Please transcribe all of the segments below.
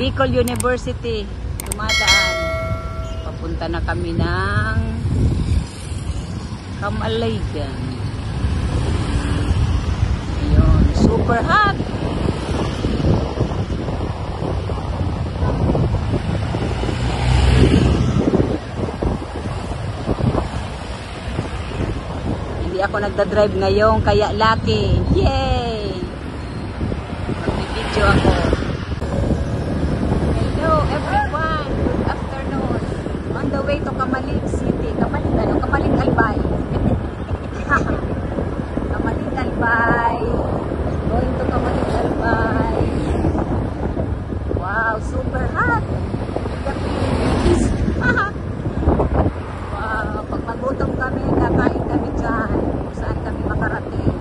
Bicol University. Dumadaan. Papunta na kami ng Camalayan. Ayun, super hot. Hindi ako nagdadrive ngayon, kaya lucky. Yay! Mag-video ako. Hello everyone, good afternoon. On the way to Camalig City. Camalig Albay. Camalig Albay. Going to Camalig Albay. Wow, super hot. The Philippines. Wow, pag magutom kami, kakain kami dyan. Kung saan kami makarating.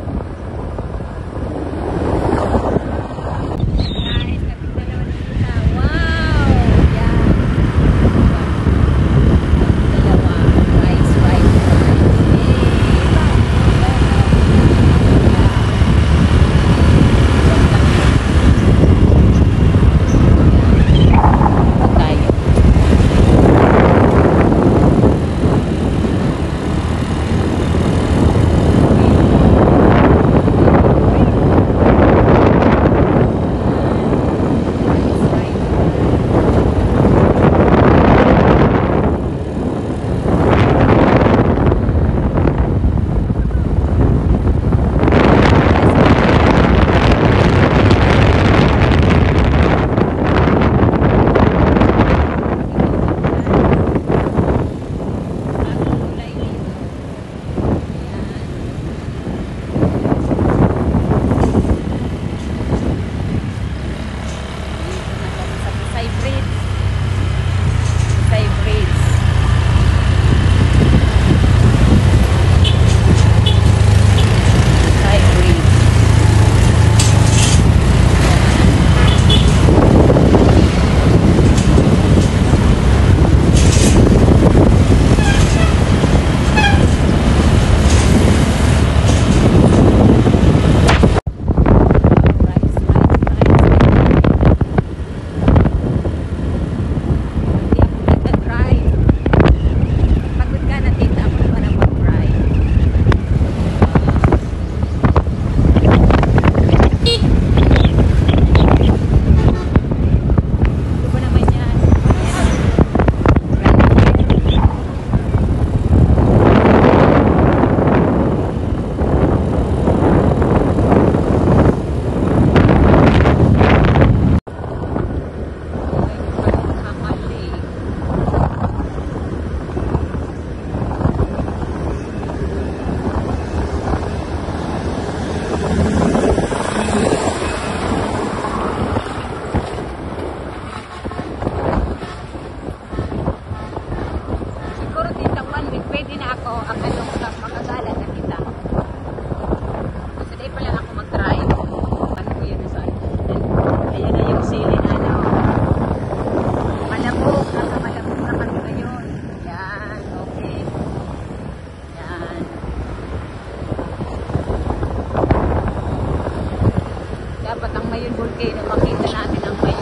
Volcano, makita natin ang mayo.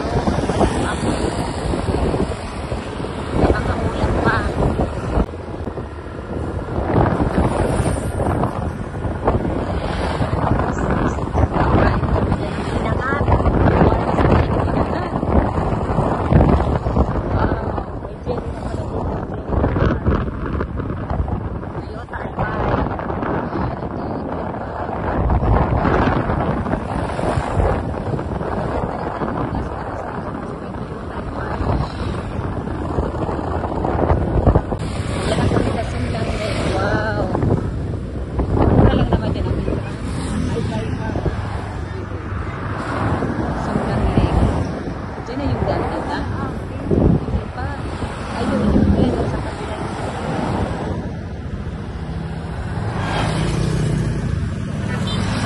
Nakakaulan pa.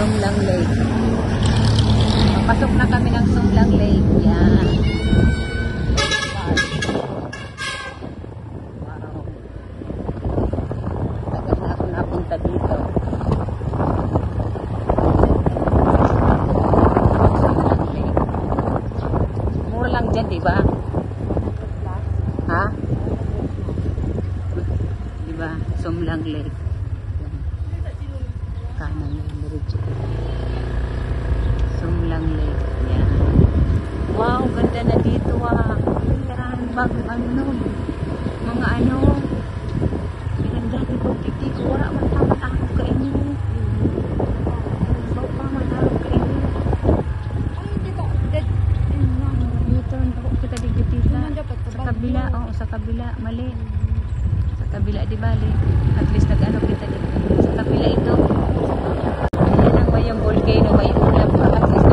Sumlang Lake. Papasok na kami ng Sumlang Lake. Yan. Wow. Tagal na ako napunta dito. Sumlang Lake. Mura lang dyan, diba? Sumlang Lake. Yan. Kanan yan, diretso. Sumlang Lake. Yan. Wow, ganda na dito ah. Yan, bagong ano. Mga ano. Yan dati po titi ko. Wala man tama ako ka inyo. Bawa pa man ako ka inyo. Dito, ako kita digitita. Sa kabila, oh, sa kabila. Mali. Sa kabila, di bali. At least nag-ano kita dito. Sa kabila ito. Ayan ang may yung volcano, may ulap. At least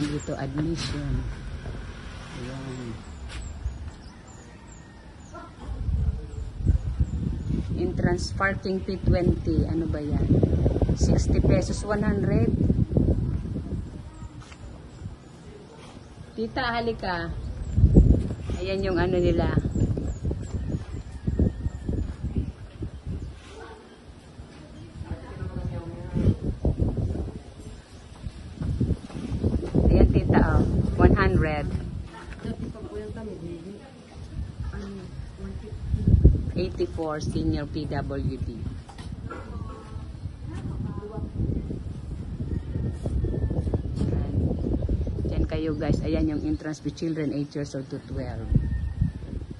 dito admission. Ayan. Entrance parking fee 20. Ano ba yan? 60 pesos, 100. Tita, halika. Ayan yung ano nila. Ayan tita, oh. 100. 84 senior PWD. Diyan kayo guys. Ayan yung entrance for children 8 years old to 12.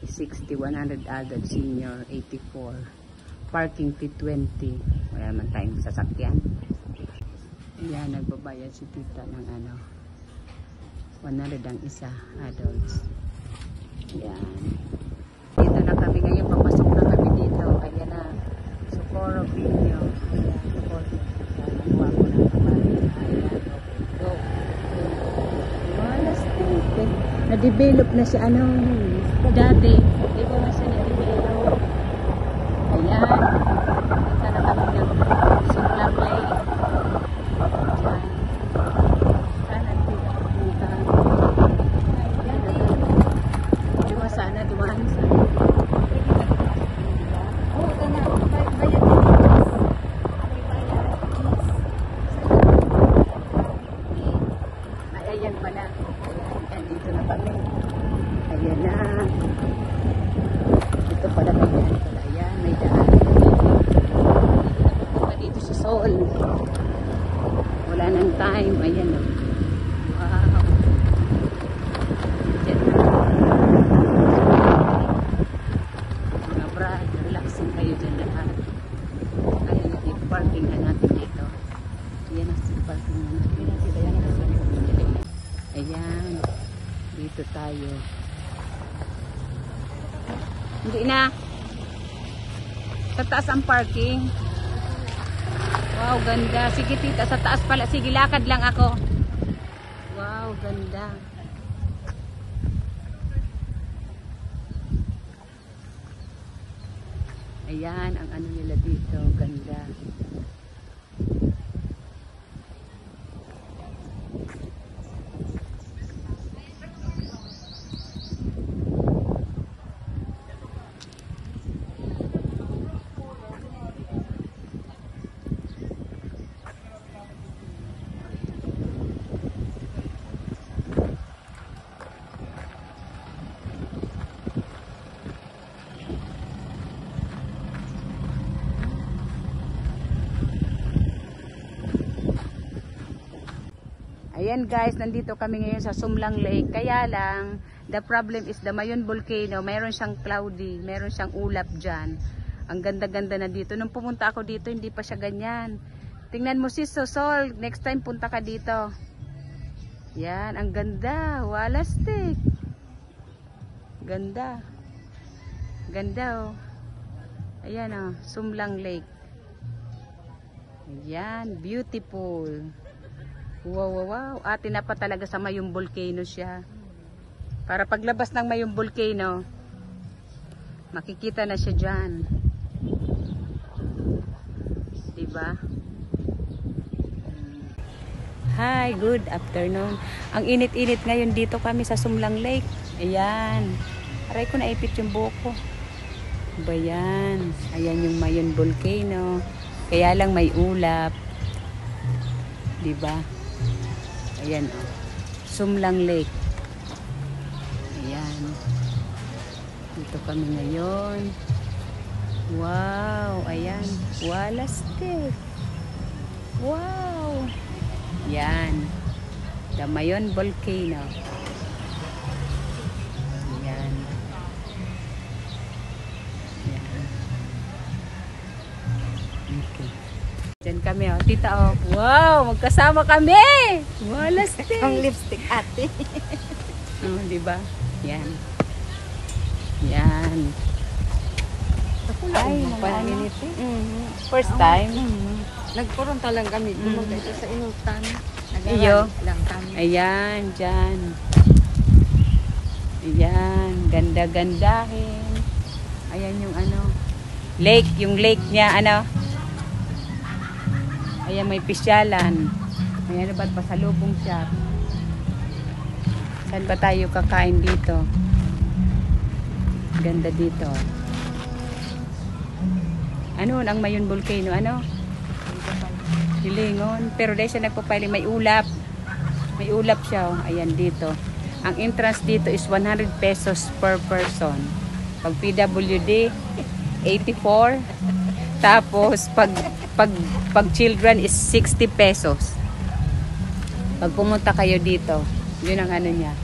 60, 100 adult, senior 84. Parking fee 20. Wala naman tayong sasakyan. Ayan, nagbabayad si tita ng ano. 100 ang isa, adults. Ayan. Dito na kami ngayon, papasok na kami dito. Ayan na, Socorro Video. Ayan, Socorro. Nakuha ko na kamay. Ayan, go. Wala stupid. Na-develop na si ano, dati. Di ba na siya na-develop? Ayan. Dito na kami ng Sumlang Lake. Ayan. Sana dito pupunta. Sana dumaan sa ayan pala. Ayan, dito na kami. Ayan na. Dito pala may daan pala. Ayan, may daan. Dito sa Seoul. Wala nang time. Ayan o. Wow. Ayan na. Relaxing kayo dyan lahat. Ayan na, parking na natin dito. Ayan na, parking na natin. Ayan, dito tayo. Hindi na. Sa taas ang parking. Wow, ganda. Sige tita, sa taas pala. Sige, lakad lang ako. Wow, ganda. Ayan, ang ano nila dito. Ganda. Ayan guys, nandito kami ngayon sa Sumlang Lake. Kaya lang, the problem is the Mayon Volcano. Mayroon siyang cloudy, mayroon siyang ulap dyan. Ang ganda-ganda na dito. Nung pumunta ako dito, hindi pa siya ganyan. Tingnan mo si Sosol, next time punta ka dito. Yan, ang ganda. Walastik. Ganda. Ganda oh. Ayan oh, Sumlang Lake. Ayan, beautiful. Wow, wow, wow. Atin na pa talaga sa Mayong Volcano siya. Para paglabas ng Mayong Volcano, makikita na siya dyan. ba? Hi, good afternoon. Ang init-init ngayon dito kami sa Sumlang Lake. Ayan. Aray ko naipit yung buhok ko. Ba yan? Ayan yung Mayon Volcano. Kaya lang may ulap. Diba? Ayan o. Sumlang Lake. Ayan. Dito kami ngayon. Wow. Ayan. Walastik. Wow. Yan. The Mayon Volcano. Yan. Yan. Okay. Diyan kami, oh. Tita, oh. Wow! Magkasama kami! Walastik! Ang lipstick ate. Oh, diba? Yan. Yan. Ay, Panginit First time? Nagpuron talaga kami. Gumagay ito sa inutan. Iyo. Lang kami. Ayan, dyan. Ayan, ganda-gandahin. Ayan yung ano, lake, yung lake niya, ano. Ayan, may pisyalan. Ayan, ba't pasalubong siya? Saan ba tayo kakain dito? Ganda dito. Ano, ang Mayon Volcano, ano? Hilingon. Pero dahil siya nagpapaili, may ulap. May ulap siya, oh. Ayan dito. Ang entrance dito is 100 pesos per person. Pag PWD, 84. Tapos, pag children is 60 pesos. Pag pumunta kayo dito, yun ang ano niya.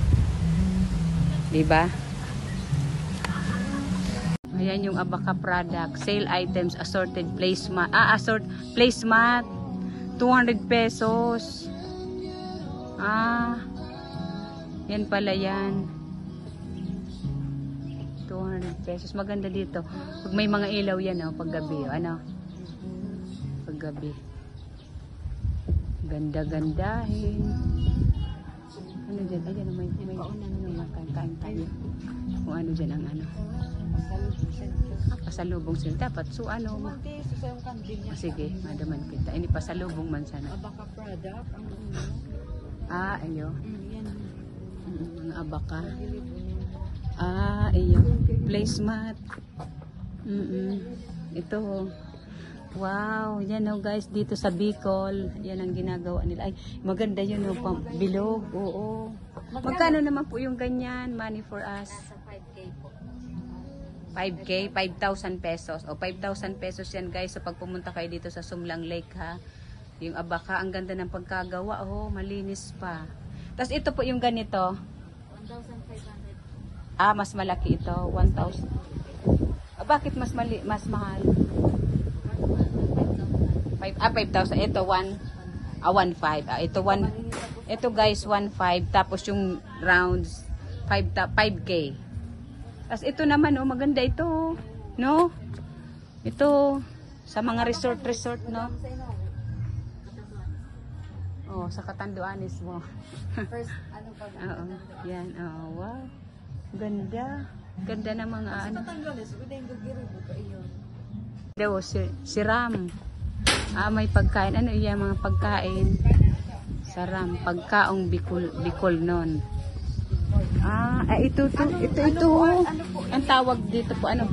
Diba? Ayan yung Abaca product. Sale items, assorted placemat. Placemat. 200 pesos. Yan pala yan. 200 pesos. Maganda dito. Pag may mga ilaw yan, oh, pag gabi. Oh, ano? Pag gabi. Ganda-gandahin. Ano dyan? Ayan, may kain tayo. Kung ano dyan ang ano. Pasalubong sila. Dapat, so ano? Sige, madaman kita. Ini pasalubong man sana. Abaca product. Ayo. Mga Abaca. Ayo. Placemat. Ito. Wow, yan oh guys, dito sa Bicol, yan ang ginagawa nila. Ay, maganda yun oh, bilog. Oo. Magkano naman po yung ganyan? Money for us. 5K, 5,000 pesos. O 5,000 pesos yan guys. So pag pumunta kayo dito sa Sumlang Lake ha. Yung Abaca, ang ganda ng pagkagawa. Oh, malinis pa. Tapos ito po yung ganito. 1,500. Mas malaki ito. 1,000. Bakit mas mahal? 5,000. Ito 1,500. Ito 1. Ito guys 1,500. Tapos yung rounds 5K. Tapos ito naman, oh, maganda ito, no? Ito, sa mga resort, no? Oh, sa Catanduanes mo. First, ano pa? Oo, yan, oh, wow. Ganda. Ganda na mga, ano. Sa Catanduanes, uday yung gagiribo ka iyon. Daw, si Ram. May pagkain. Ano yan, mga pagkain? Sa Ram, pagkaong Bicol non. Ito. Ang tawag dito po, ano?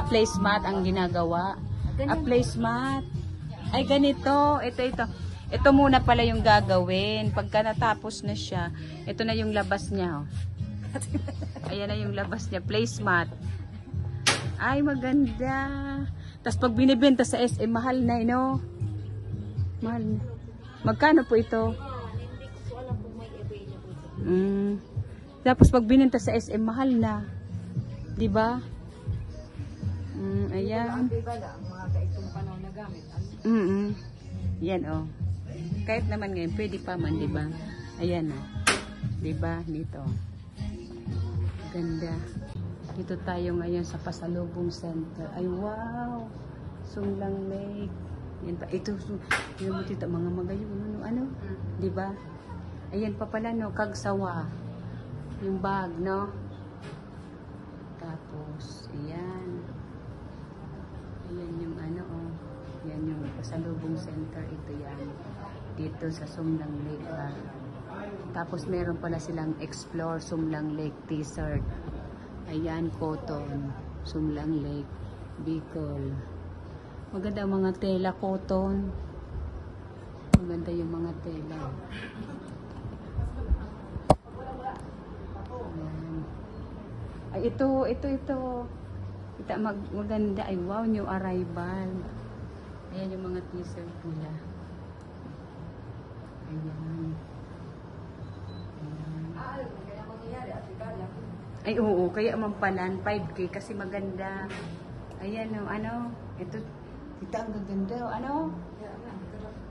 Placemat ang ginagawa. Placemat. Ay, ganito. Ito. Ito muna pala yung gagawin. Pagka natapos na siya, ito na yung labas niya. Oh. Ayan na yung labas niya. Placemat. Ay, maganda. Tapos pag binibenta sa SM, mahal na, no? Mahal na. Magkano po ito? Tapos pag bininta sa SM, mahal na. Diba? Ayan. Mga kaitong panahon na gamit. Yan, oh. Kahit naman ngayon, pwede pa man, diba? Ayan, oh. Diba? Dito. Ganda. Dito tayo ngayon sa Pasalubong Center. Ay, wow! Sumlang Lake. Yan pa. Ito, yung dito, mga magayon. Ano? Diba? Ayan pa pala, no? Kagsawa. Yung bag, no? Tapos, ayan. Ayan Ayan yung pasalubong center. Ito yan. Dito sa Sumlang Lake. Tapos meron pala silang Explore Sumlang Lake t-shirt. Ayan, cotton. Sumlang Lake. Bicol. Maganda ang mga tela, cotton. Maganda yung mga tela. Ayan. Ay, ito. Kita maganda. Ay, wow, new arrival. Ayan yung mga t-shirt nila. Ayan. Ay, oo. Kaya mampalan 5K kasi maganda. Ayan, ano. Ito. Kita ang gaganda. Ano?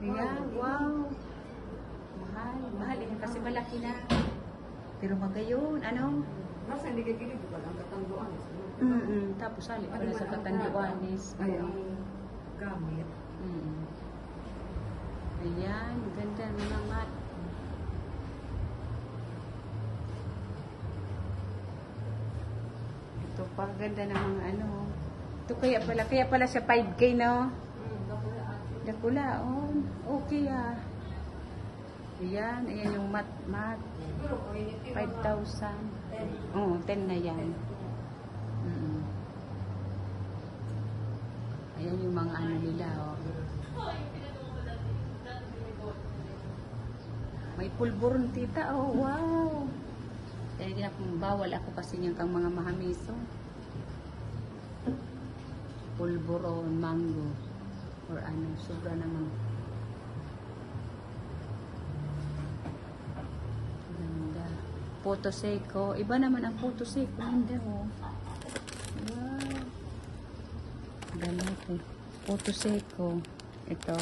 Ayan, wow. Mahal. Mahal yan kasi malaki na. Pero magayon. Ano? Nasa hindi ka kilig ba ang katanduan? Tapos sali pala sa Katanduanes. Ay, ang gamit. Ayan, ganda mga mat. Ito pa, ganda ng mga ano. Ito kaya pala siya 5K, no? Dakula, oh. Okay, ah. Ayan, ayan yung mat. 5,000. Oo, 10 na yan. Ayan yung mga ano nila, oh. May pulburon, tita, oh, wow. Kaya ginapong bawal ako kasi yung kang mga mahamiso. Pulburon, mango. Or ano, sobra naman. Ganda. Photo Seco. Iba naman ang Photo Seco. Hindi, oh. Wow. Galit eh. Photo Seco. Ito.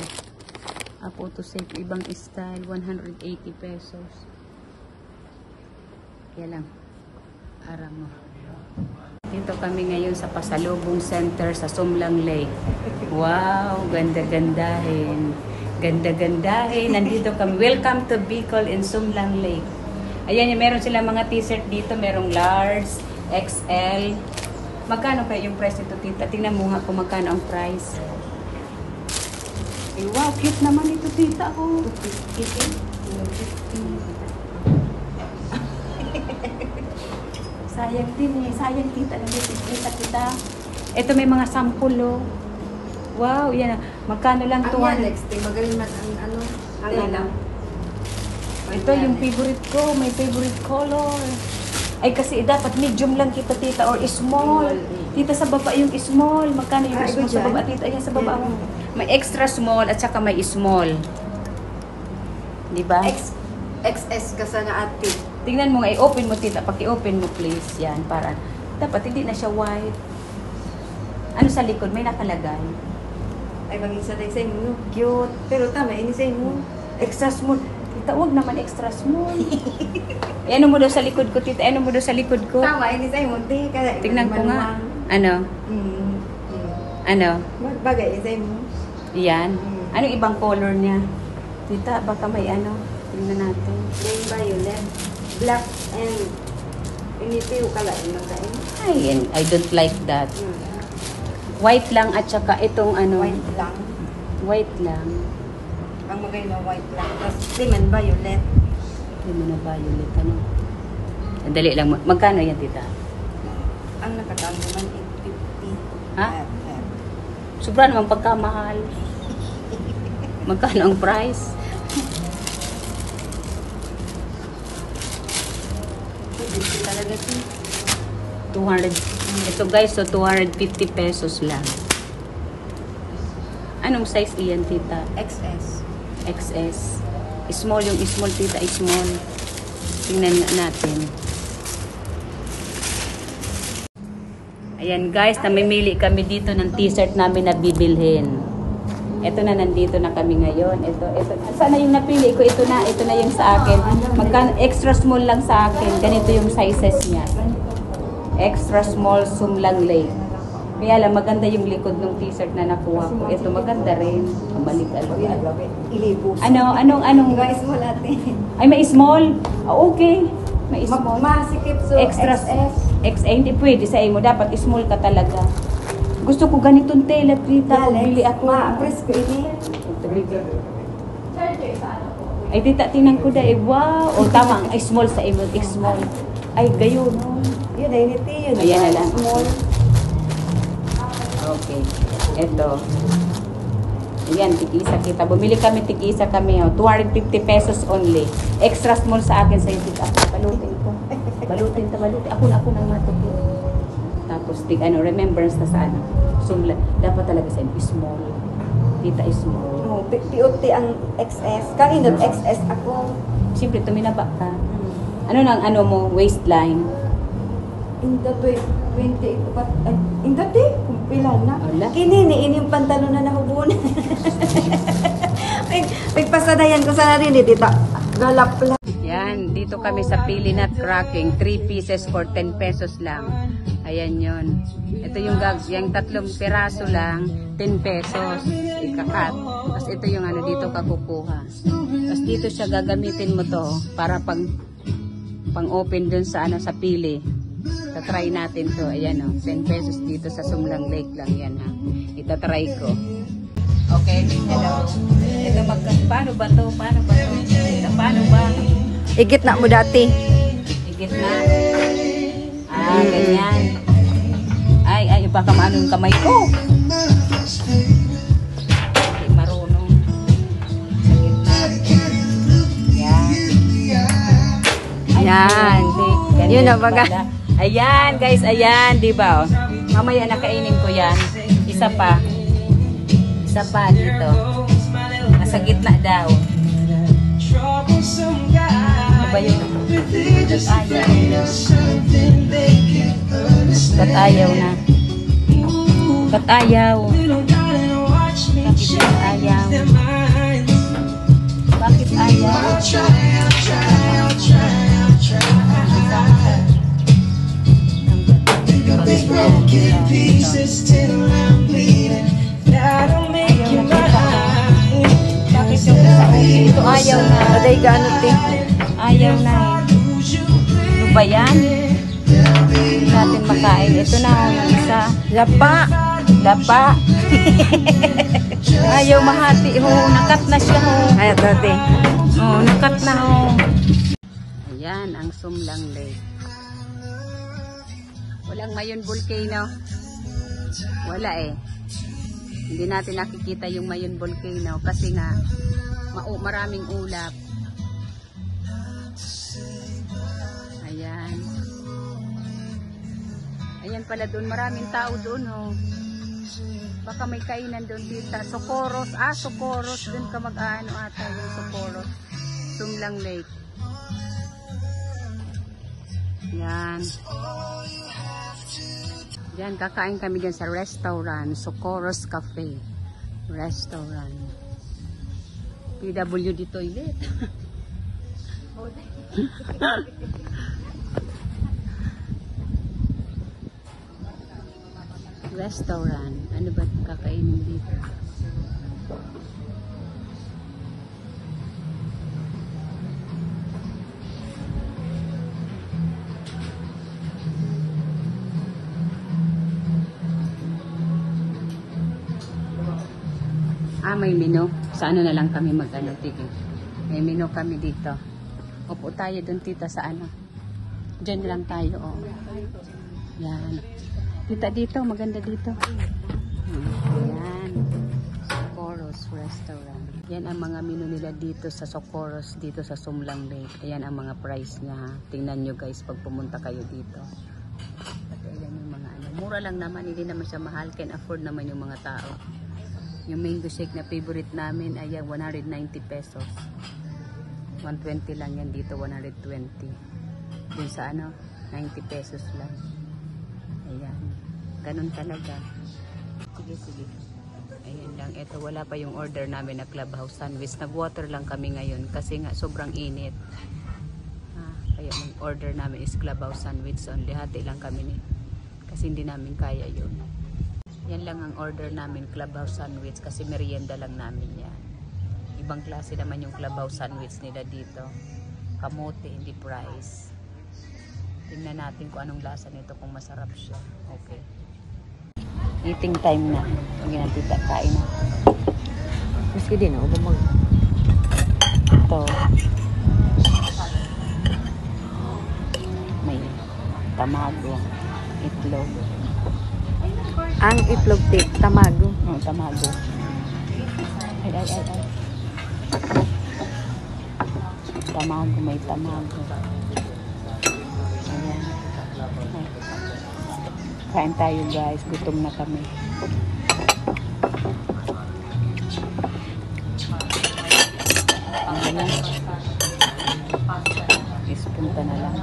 Photo Seco. Ibang style. 180 pesos. Kaya lang. Para mo. Dito kami ngayon sa Pasalubong Center sa Sumlang Lake. Wow, ganda-gandahin. Ganda-gandahin. Nandito kami. Welcome to Bicol in Sumlang Lake. Ayan, meron sila mga t-shirt dito. Merong large, XL. Magkano kaya yung price ito, tita? Tingnan mo nga kung magkano ang price. Eh, wow, cute naman ito, tita. Oh. 250. Sayang din eh. Sayang, tita. Kita. Ito may mga sample, oh. Wow, yan. Magkano lang to? Ang Alex, magaling man ang ano. Ang ano? Ito yung favorite ko. May favorite color. Ay, kasi dapat medium lang kita, tita. Or small. Tita, sa baba yung small. Magkano yung small sa baba, tita? Ayan, sa baba. May extra small at saka may small. Diba? XS ka sana ate. Tingnan mo nga, i-open mo, tita. Paki-open mo, please. Yan, para. Dapat hindi na siya white. Ano sa likod? May nakalagay. Ay, mag-isa tayo sa inyo. Cute. Pero tama, ini sa inyo. Extra small. Tita, huwag naman extra small. Ano mo daw sa likod ko, tita? Ano mo daw sa likod ko? Tama, ini sa inyo. Tingnan ko nga. Ano? Ano? Bagay, ini sa inyo. Yan. Anong ibang color niya? Tita, baka may ano. Tingnan natin. May violet, black, and initial kalain lang sa inyo. Ay, I don't like that. White lang at saka itong ano. White lang. White lang. Ang maganda white lang. Tapos lemon violet. Hindi mo na violet, ano? Dali lang. Magkano yan, tita? Ang nakatawag naman 850. Ha? Sobra naman pagkamahal. Magkano ang price? Talaga ito. 200. Ito guys, so 250 pesos lang. Anong size iyan, tita? XS. XS. Small yung small, tita. Small. Tingnan natin. Ayan guys, namimili kami dito ng t-shirt namin na bibilhin. Ito na, nandito na kami ngayon. Ito. Sana yung napili ko, ito na yung sa akin. Magkano, extra small lang sa akin. Ganito yung sizes niya. Extra small, Sumlang Lake. Kaya lang, maganda yung likod ng t-shirt na nakuha ko. Ito, maganda rin. Balik-alala. Anong? Guys, small ate. Ay, may small? Okay. May small. Masikip so Extra XS. XS, hindi pwede sa mo. Dapat small ka talaga. Gusto ko ganitong tela, tita. Bumili ako. Ma-press ko ini. Ay, tita, tingnan ko dahil. Wow! O, tama. Ay, small sa imo. Small. Ay, gayon. Yun ay niti yun. Ayan na lang. Small. Okay. Ito. Ayan, tig-isa kita. Bumili kami, tig-isa kami. 250 pesos only. Extra small sa akin sa'yo, tita. Balutin ko. Balutin. Ako nang matukin. Tapos, remembrance na sa ano. Sumla. Dapat talaga sa small. Tita is small. Oh, piuti ang XS. Kaninot XS ako. Siyempre, tuminaba ka. Ano nang mo, waistline? Inda 28 pa. Inda di, kumpila na. Ala. Kini ini yung pantalon na nahubunan. Pagpasadayan ko sana rin dito. Galap lang. Yan, dito kami sa Pili Nut Cracking. 3 pieces for 10 pesos lang. Ayan yon. Ito yung tatlong piraso lang, 10 pesos. Ikakat. Tapos ito yung dito ka kukuha. Tapos dito siya gagamitin mo to para pang-open dun sa sa Pili. Tatry natin to. Ayan 10 pesos dito sa Sumlang Lake lang yan ha. Itatry ko. Okay, hello. Ito paano ba to? Paano ba? Igit na mo dati. Igit na. Ganyan. Ay, baka maano yung kamay ko. Hindi marunong. Sakit na. Yan. Yun na baga. Ayan, guys. Ayan, di ba? Mamaya nakainin ko yan. Isa pa dito. Nasa gitna daw. Ano ba yun? Ba't ayaw na? Ba't ayaw? Bakit ayaw? Ito ayaw na. Aday gaano ti? Ayaw na Ano ba yan? Hindi natin makain. Ito na yung isa. Lapa. Ayaw mahati. Nakat na siya. Ay, dati. Nakat na. Ayan, ang Sumlang Lake. Walang Mayon Volcano. Wala Hindi natin nakikita yung Mayon Volcano kasi nga maraming ulap. Ayan. Ayan pala doon. Maraming tao doon Baka may kainan doon tita. Socorros. Socorros. Doon ka mag-ano ata yung Socorros. Sumlang Lake. Yan. Yan, kakain kami dyan sa restaurant. Socorros Cafe. Restaurant. PWD toilet. Restaurant. Ano ba kakainin dito? May menu. Sa ano na lang kami tigil. May menu kami dito. Upo tayo dun tita sa Diyan lang tayo Yan. Tita dito, maganda dito. Yan. Socorros Restaurant. Yan ang mga menu nila dito sa Socorros, dito sa Sumlang Lake. Ayan ang mga price niya. Tingnan nyo guys pag pumunta kayo dito. At ayan yung mga mura lang naman, hindi naman siya mahal. Can afford naman yung mga tao. Yung mango shake na favorite namin ay 190 pesos. 120 lang yan dito, 120. Dun sa 90 pesos lang. Ayan. Ganun talaga. Sige. Ayan lang. Ito, wala pa yung order namin na clubhouse sandwich. Nag-water lang kami ngayon kasi nga sobrang init. Kaya yung order namin is clubhouse sandwich only. Hati lang kami kasi hindi namin kaya yun. Yan lang ang order namin, clubhouse sandwich, kasi merienda lang namin yan. Ibang klase naman yung clubhouse sandwich nila dito. Kamote, hindi fries. Tingnan natin kung anong lasa nito, kung masarap siya. Okay. Eating time na. Hindi na tita, kain na. Maski din ako bumag. Ito. May tamago. Itlog. Ang itlog tamago. Oh, tamago. Ay. Tamago, may tamago. Ayan. Ay. Kain tayo guys. Gutom na kami. Ang ganyan. Ispunta na lang.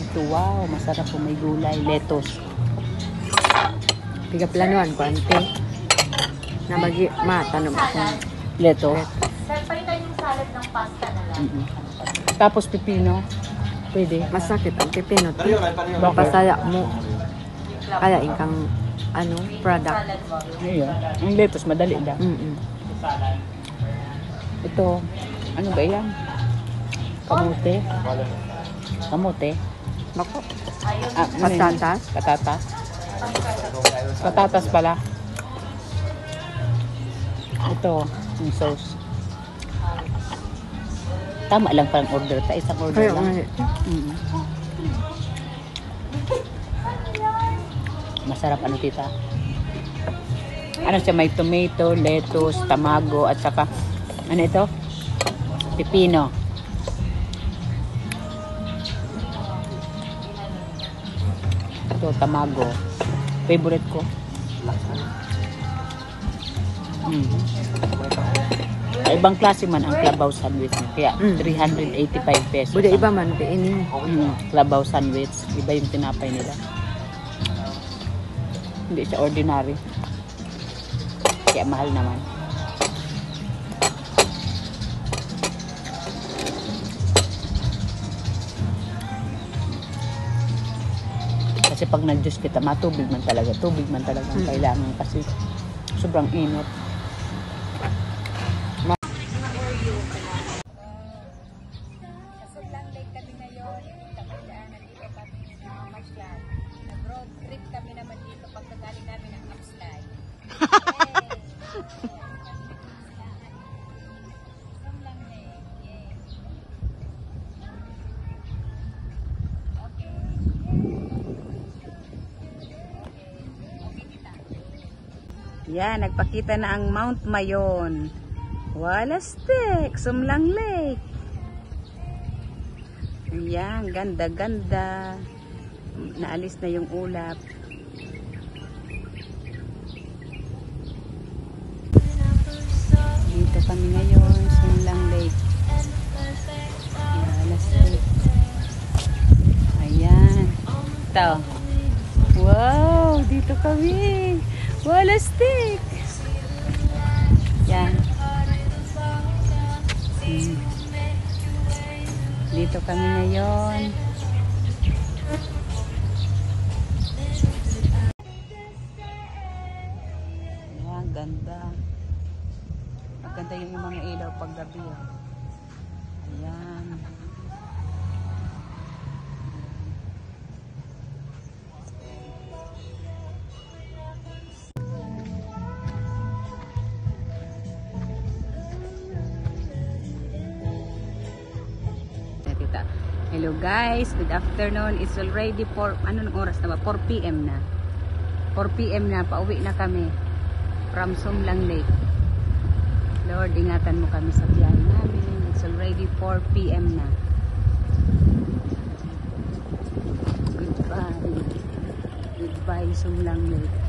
Ito, wow. Masarap po. May gulay. Lettuce. Pigaplanuan ko, ante. Na matanong ako. Lettuce. Sir, palitan yung salad ng pasta na lang. Tapos pipino. Pwede. Masakit ang pipino. Bakit? Pasaya mo. Kaya ikang product. Salad mo. Ayun. Ang lettuce, madali lang. Ito, ano ba yan? Kamote. Kamote. Bako. Ano yun? Patatas. Patatas. Patatas pala. Ito, yung sauce. Tama lang palang order. Isang order Kaya lang. nga. Masarap ano tita? Ano siya, may tomato, lettuce, tamago, at saka ano ito? Pipino. Ito, tamago. Favorite ko. Ibang klase man ang Clubhouse sandwich niya. Kaya 385 pesos. Buda iba man kay ini. Clubhouse sandwich. Iba yung tinapay nila. Hindi siya ordinary. Kaya mahal naman. Kasi pag nag-juice kita, matubig man talaga. Tubig man talaga ang kailangan kasi sobrang init. Sobrang late kami ngayon. Tapos nandito kami sa Marshall. Nag-road trip kami naman dito pagkagaling namin ng Upslide. Sobrang late. Yan, nagpakita na ang Mount Mayon. Walastik, Sumlang Lake. Ayan, ganda-ganda. Naalis na yung ulap. Dito kami ngayon, Sumlang Lake. Walastik. Ayan. Ito. Wow, dito kami. Walastik. Yan. Dito kami ngayon. Ayan, ganda. Maganda yung mga ilaw pag gabi. Ayan. Hello guys, good afternoon. It's already 4, anong oras na ba? 4 PM na. 4 PM na, pauwi na kami from Sumlang Lake. Lord, ingatan mo kami sa biyahe namin. It's already 4 PM na. Goodbye. Goodbye Sumlang Lake.